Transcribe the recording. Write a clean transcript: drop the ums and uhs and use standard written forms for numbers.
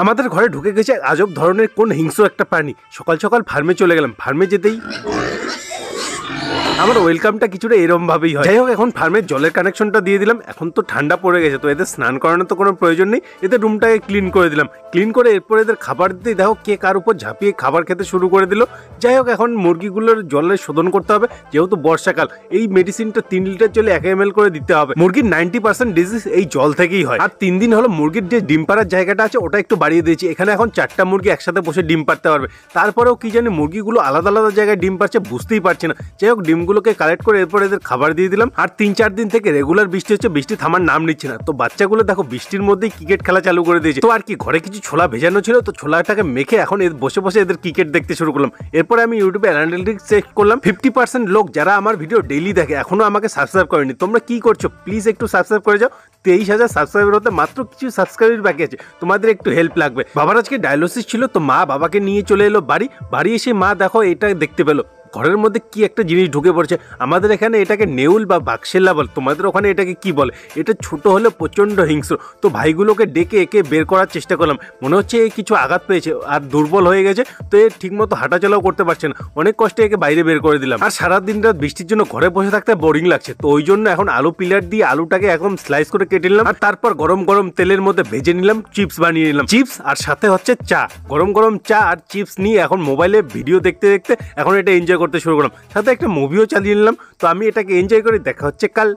আমাদের ঘরে ঢুকে গেছে আজব ধরনের কোন হিংস্র একটা প্রাণী। সকাল সকাল ফার্মে চলে গেলাম। ফার্মে যেতেই আমার ওয়েলকামটা কিছুটা এরম ভাবেই হয়। যাই হোক, এখন ফার্মের জলের কানেকশনটা দিয়ে দিলাম। এখন তো ঠান্ডা পড়ে গেছে, তো এদের স্নান করানোর তো কোনো প্রয়োজন নেই। এদের রুমটাকে ক্লিন করে দিলাম। ক্লিন করে এরপর এদের খাবার দিতে দেখো কে কার উপর ঝাঁপিয়ে খাবার খেতে শুরু করে দিল। যাই হোক, এখন মুরগিগুলোর জলে শোধন করতে হবে। যেহেতু বর্ষাকাল, এই মেডিসিনটা 3 লিটার জলে 1 ml করে দিতে হবে। মুরগির 90% ডিজিজ এই জল থেকেই হয়। আর 3 দিন হলো মুরগির যে ডিম পাড়ার জায়গাটা আছে ওটা একটু বাড়িয়ে দিয়েছি। এখানে এখন 4টা মুরগি একসাথে বসে ডিম পাড়তে পারবে। তারপরেও কি জানি মুরগিগুলো আলাদা আলাদা জায়গায় ডিম পাড়ছে, বুঝতেই পারছি না। যাই হোক, ডিমগুলোকে কালেক্ট করে এরপর এদের খাবার দিয়ে দিলাম। আর 3-4 দিন থেকে রেগুলার বৃষ্টি হচ্ছে, বৃষ্টি থামার নাম নিচ্ছে না। তো বাচ্চাগুলো দেখো বৃষ্টির মধ্যেই ক্রিকেট খেলা চালু করে দিয়েছে। তো আর কি, ঘরে কিছু ছোলা ভেজানো ছিল, তো ছোলাটাকে মেখে এখন বসে বসে এদের ক্রিকেট দেখতে শুরু করলাম। এরপরে আমি ইউটিউবে অ্যানালিটিক্স চেক করলাম। 50% লোক যারা আমার ভিডিও ডেইলি দেখে এখনো আমাকে সাবস্ক্রাইব করেনি। তোমরা কি করছো? প্লিজ একটু সাবস্ক্রাইব করে যাও। 23,000 সাবস্ক্রাইবার হতে মাত্র কিছু সাবস্ক্রাইবার বাকি আছে, তোমাদের একটু হেল্প লাগবে। বাবার আজকে ডায়ালিসিস ছিল, তো মা বাবাকে নিয়ে চলে এলো বাড়ি এসে মা দেখো এটা দেখতে পেলো। ঘরের মধ্যে কি একটা জিনিস ঢুকে পড়ছে। আমাদের এখানে এটাকে নেউল বা বাক্সেল্লা বলে, তোমাদের ওখানে এটাকে কি বলে? এটা ছোট হলে প্রচণ্ড হিংস্র। তো ভাইগুলোকে ডেকে একে বের করার চেষ্টা করলাম। মনে হচ্ছে এ কিছু আঘাত পেয়েছে আর দুর্বল হয়ে গেছে, তো এ ঠিকমতো হাঁটাচলাও করতে পারছে না। অনেক কষ্টে একে বাইরে বের করে দিলাম। আর সারাদিন রাত বৃষ্টির জন্য ঘরে বসে থাকতে বোরিং লাগছে, তো ওই জন্য এখন আলু পিলার দিয়ে আলুটাকে এখন স্লাইস করে কেটে নিলাম। আর তারপর গরম গরম তেলের মধ্যে ভেজে নিলাম, চিপস বানিয়ে নিলাম। চিপস আর সাথে হচ্ছে চা, গরম গরম চা আর চিপস নিয়ে এখন মোবাইলে ভিডিও দেখতে দেখতে এখন এটা এনজয় করতে শুরু করলাম। সাথে একটা মুভিও চালিয়ে নিলাম। তো আমি এটাকে এনজয় করি। দেখা হচ্ছে কাল।